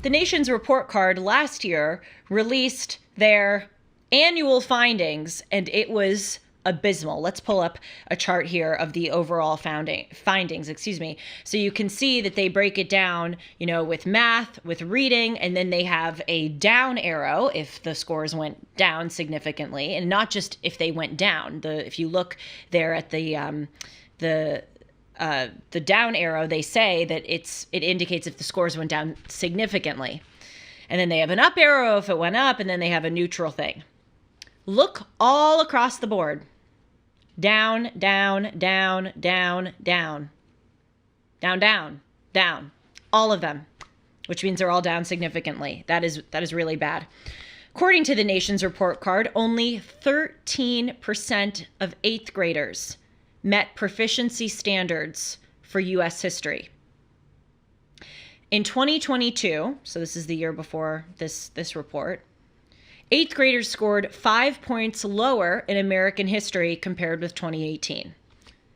the nation's report card last year released their annual findings, and it was abysmal. Let's pull up a chart here of the overall findings, So you can see that they break it down, with math, with reading, and then they have a down arrow if the scores went down significantly, and not just if they went down. If you look there at the down arrow, they say that it indicates if the scores went down significantly. And then they have an up arrow if it went up, and then they have a neutral thing. Look all across the board. Down, down, down, down, down. Down, down, down. All of them, which means they're all down significantly. That is really bad. According to the nation's report card, only 13% of 8th graders met proficiency standards for U.S. history. In 2022, so this is the year before this report, 8th graders scored 5 points lower in American history compared with 2018.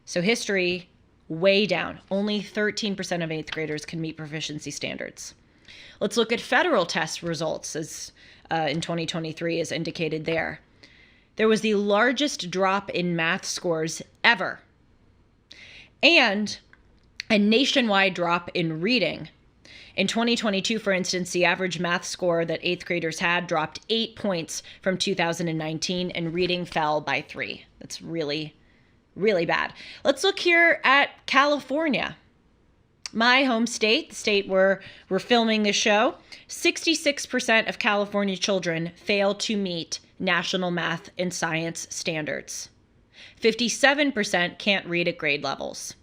So history, way down. Only 13% of 8th graders can meet proficiency standards. Let's look at federal test results as in 2023 as indicated there. There was the largest drop in math scores ever, and a nationwide drop in reading. In 2022, for instance, the average math score that 8th graders had dropped 8 points from 2019, and reading fell by 3. That's really, really bad. Let's look here at California, my home state, the state where we're filming this show. 66% of California children fail to meet national math and science standards. 57% can't read at grade levels.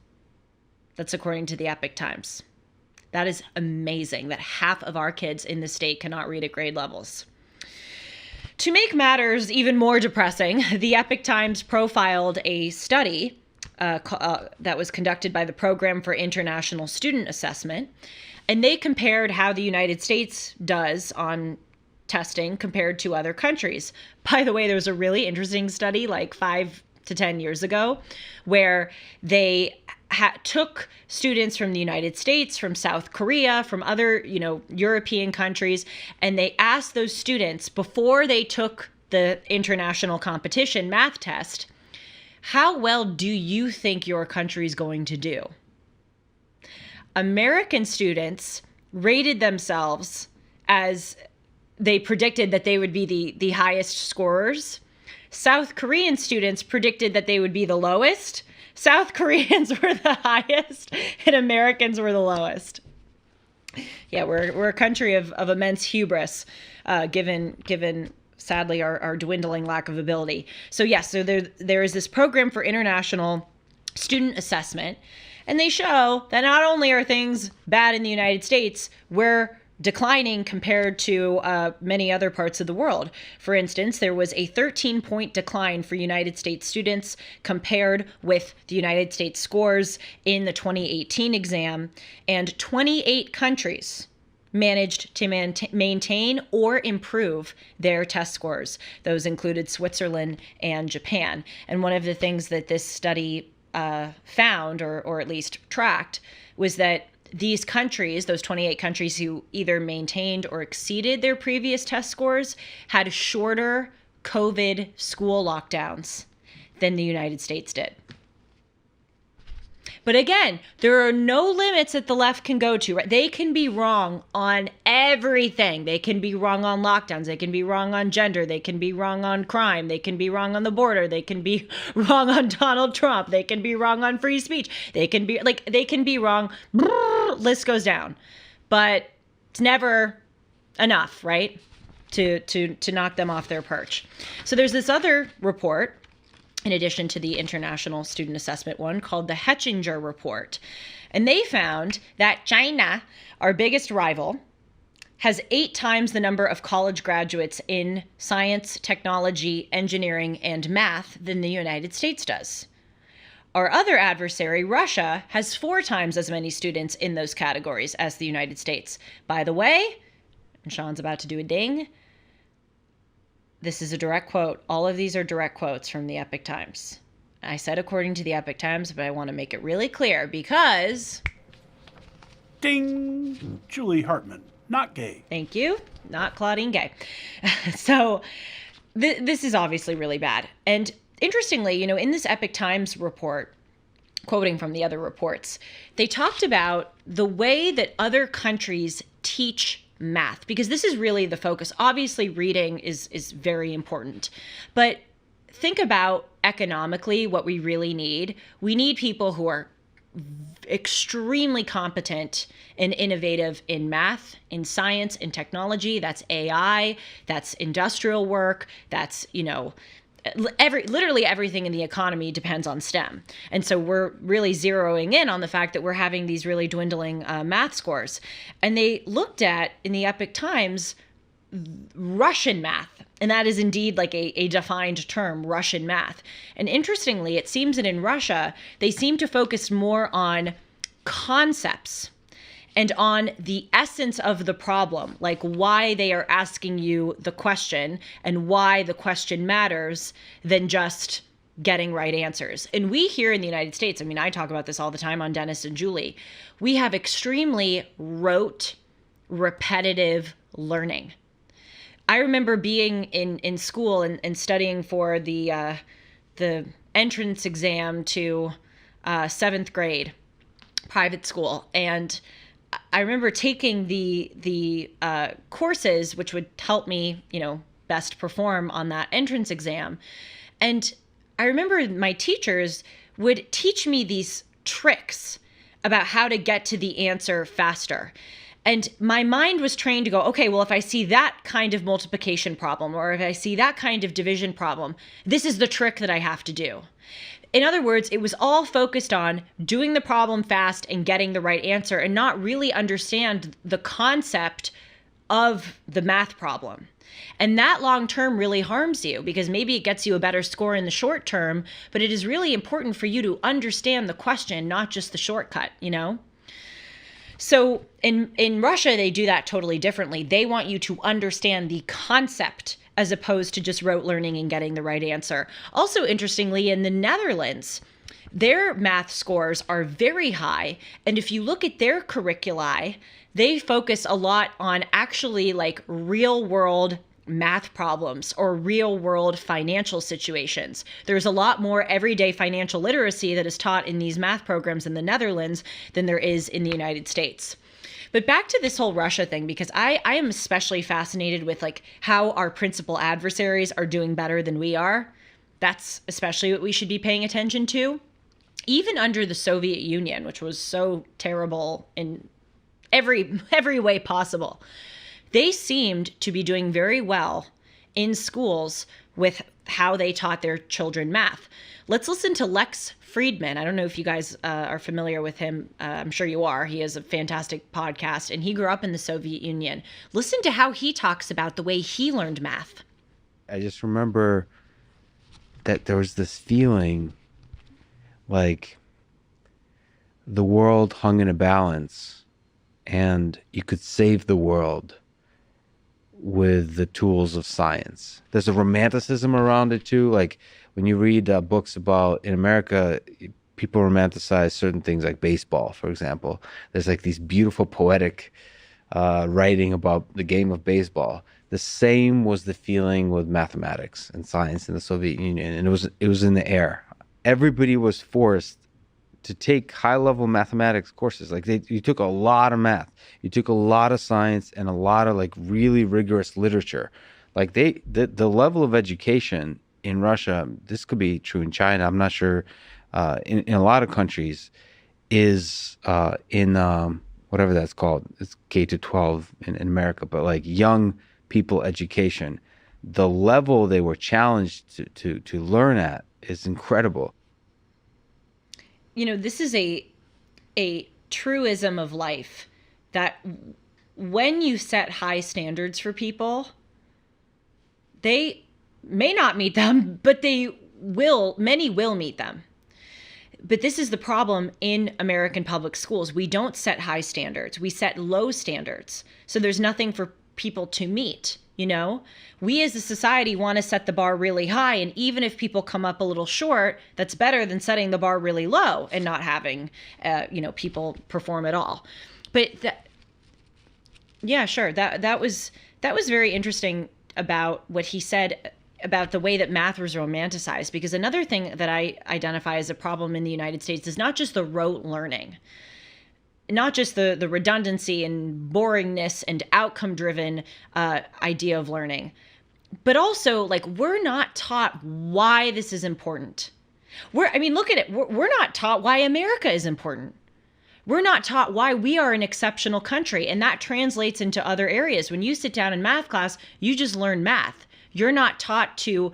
That's according to the Epoch Times. That is amazing that half of our kids in the state cannot read at grade levels. To make matters even more depressing, the Epoch Times profiled a study that was conducted by the Program for International Student Assessment, and they compared how the United States does on testing compared to other countries. By the way, there was a really interesting study like 5 to 10 years ago where they took students from the United States, from South Korea, from other, European countries, and they asked those students before they took the international competition math test, how well do you think your country's going to do? American students rated themselves as they predicted that they would be the highest scorers. South Korean students predicted that they would be the lowest. South Koreans were the highest and Americans were the lowest. Yeah, we're a country of immense hubris, given sadly our dwindling lack of ability. So yes, so there is this program for international student assessment, and they show that not only are things bad in the United States, we're declining compared to many other parts of the world. For instance, there was a 13-point decline for United States students compared with the United States scores in the 2018 exam, and 28 countries managed to maintain or improve their test scores. Those included Switzerland and Japan. And one of the things that this study found, or at least tracked, was that these countries, those 28 countries who either maintained or exceeded their previous test scores, had shorter COVID school lockdowns than the United States did. But again, there are no limits that the left can go to. Right? They can be wrong on everything. They can be wrong on lockdowns. They can be wrong on gender. They can be wrong on crime. They can be wrong on the border. They can be wrong on Donald Trump. They can be wrong on free speech. They can be wrong. List goes down. But it's never enough, right? To knock them off their perch. So there's this other report, in addition to the international student assessment one, called the Hetchinger Report. And they found that China, our biggest rival, has 8 times the number of college graduates in science, technology, engineering, and math than the United States does. Our other adversary, Russia, has 4 times as many students in those categories as the United States. By the way, and Sean's about to do a ding, this is a direct quote. All of these are direct quotes from the Epoch Times. I said according to the Epoch Times, but I want to make it really clear because... Ding! Julie Hartman, not gay. Thank you. Not Claudine Gay. So this is obviously really bad. And interestingly, in this Epoch Times report, quoting from the other reports, they talked about the way that other countries teach math, because this is really the focus. Obviously, reading is very important, but think about economically what we really need. We need people who are extremely competent and innovative in math, in science, in technology. That's AI, that's industrial work, that's, literally everything in the economy depends on STEM. And so we're really zeroing in on the fact that we're having these really dwindling math scores. And they looked at, in the Epoch Times, Russian math. And that is indeed like a defined term, Russian math. And interestingly, it seems that in Russia, they seem to focus more on concepts and on the essence of the problem, like why they are asking you the question and why the question matters, than just getting right answers. And we here in the United States, I talk about this all the time on Dennis and Julie, we have extremely rote, repetitive learning. I remember being in school and studying for the entrance exam to 7th grade private school, and I remember taking the courses which would help me, best perform on that entrance exam. And I remember my teachers would teach me these tricks about how to get to the answer faster. And my mind was trained to go, okay, well, if I see that kind of multiplication problem, or if I see that kind of division problem, this is the trick that I have to do. In other words, it was all focused on doing the problem fast and getting the right answer, and not really understand the concept of the math problem. And that long term really harms you, because maybe it gets you a better score in the short term, but it is really important for you to understand the question, not just the shortcut, So in Russia, they do that totally differently. They want you to understand the concept as opposed to just rote learning and getting the right answer. Also, interestingly, in the Netherlands, their math scores are very high. And if you look at their curricula, they focus a lot on actually like real world math problems or real world financial situations. There's a lot more everyday financial literacy that is taught in these math programs in the Netherlands than there is in the United States. But back to this whole Russia thing, because I am especially fascinated with like how our principal adversaries are doing better than we are. That's especially what we should be paying attention to. Even under the Soviet Union, which was so terrible in every way possible, they seemed to be doing very well in schools with how they taught their children math. Let's listen to Lex Friedman. I don't know if you guys are familiar with him. I'm sure you are. He has a fantastic podcast, and he grew up in the Soviet Union. Listen to how he talks about the way he learned math. I just remember that there was this feeling like the world hung in a balance and you could save the world with the tools of science. There's a romanticism around it too. Like when you read books about, in America, people romanticize certain things like baseball, for example. There's like these beautiful poetic writing about the game of baseball. The same was the feeling with mathematics and science in the Soviet Union, and it was in the air. Everybody was forced to take high-level mathematics courses. Like you took a lot of math, you took a lot of science, and a lot of like really rigorous literature. Like the level of education in Russia, this could be true in China, I'm not sure, in a lot of countries, is in whatever that's called. It's K to 12 in America, but like young people education, the level they were challenged to learn at is incredible. This is a truism of life, that when you set high standards for people, they may not meet them, but many will meet them. But this is the problem in American public schools. We don't set high standards. We set low standards. So there's nothing for people to meet. We as a society want to set the bar really high. And even if people come up a little short, that's better than setting the bar really low and not having, people perform at all. But Yeah, sure. That was very interesting about what he said about the way that math was romanticized, because another thing that I identify as a problem in the United States is not just the rote learning, not just the redundancy and boringness and outcome driven idea of learning, but also like we're not taught why this is important. Look at it. We're not taught why America is important. We're not taught why we are an exceptional country, and that translates into other areas. When you sit down in math class, you just learn math. You're not taught to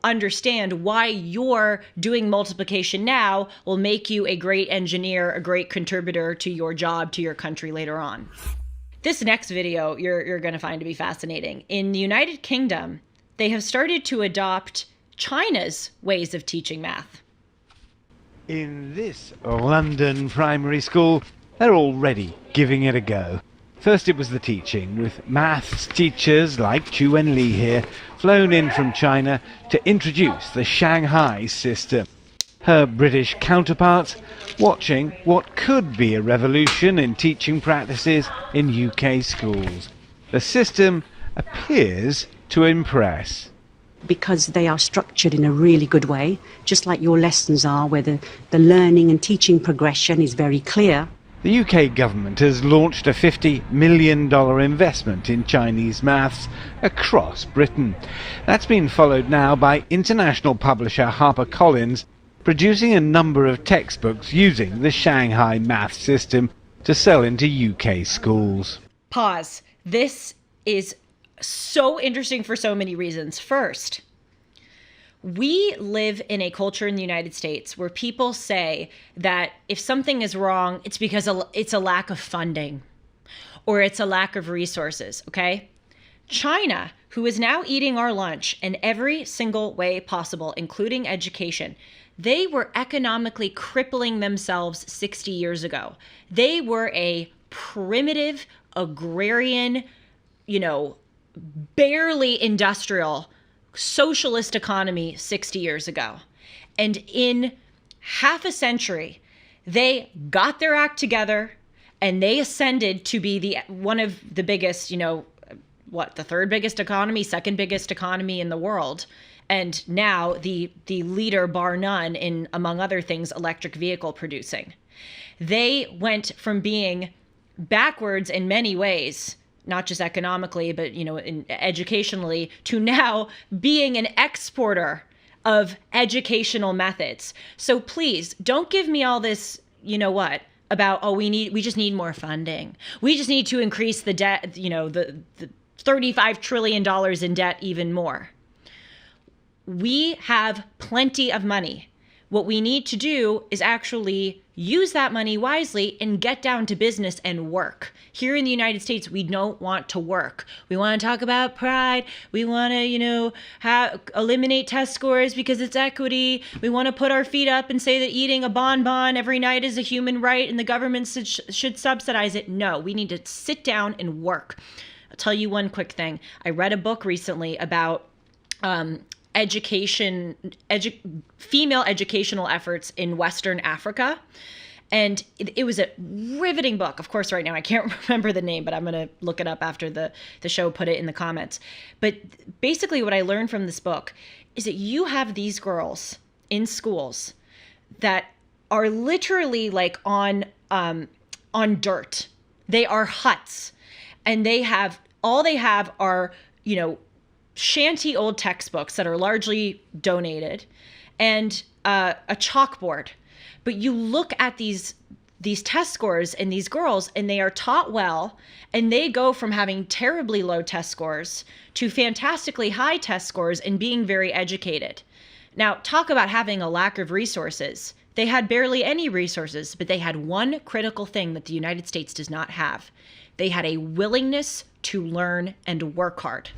understand why you're doing multiplication now will make you a great engineer, a great contributor to your job, to your country later on. This next video you're going to find to be fascinating. In the United Kingdom, they have started to adopt China's ways of teaching math. In this London primary school, they're already giving it a go. First it was the teaching, with maths teachers like Chu Wen-li here, flown in from China to introduce the Shanghai system. Her British counterparts watching what could be a revolution in teaching practices in UK schools. The system appears to impress. Because they are structured in a really good way, just like your lessons are, where the learning and teaching progression is very clear. The UK government has launched a $50 million investment in Chinese maths across Britain. That's been followed now by international publisher HarperCollins producing a number of textbooks using the Shanghai math system to sell into UK schools. Pause. This is so interesting for so many reasons. First, we live in a culture in the United States where people say that if something is wrong, it's because it's a lack of funding or it's a lack of resources, okay? China, who is now eating our lunch in every single way possible, including education, they were economically crippling themselves 60 years ago. They were a primitive, agrarian, barely industrial socialist economy 60 years ago. And in half a century, they got their act together and they ascended to be one of the biggest, the third biggest economy, second biggest economy in the world. And now the leader, bar none, in, among other things, electric vehicle producing. They went from being backwards in many ways, not just economically, but, educationally, to now being an exporter of educational methods. So please don't give me all this, about, we just need more funding. We just need to increase the debt, the $35 trillion in debt even more. We have plenty of money. What we need to do is actually use that money wisely and get down to business and work. Here in the United States, we don't want to work. We want to talk about pride. We want to, eliminate test scores because it's equity. We want to put our feet up and say that eating a bonbon every night is a human right and the government should subsidize it. No, we need to sit down and work. I'll tell you one quick thing. I read a book recently about female educational efforts in Western Africa. And it was a riveting book. Of course, right now I can't remember the name, but I'm going to look it up after the show, put it in the comments. But basically what I learned from this book is that you have these girls in schools that are literally like on dirt. They are huts. And all they have are, shanty old textbooks that are largely donated and a chalkboard. But you look at these test scores in these girls and they are taught well, and they go from having terribly low test scores to fantastically high test scores and being very educated. Now, talk about having a lack of resources. They had barely any resources, but they had one critical thing that the United States does not have. They had a willingness to learn and work hard.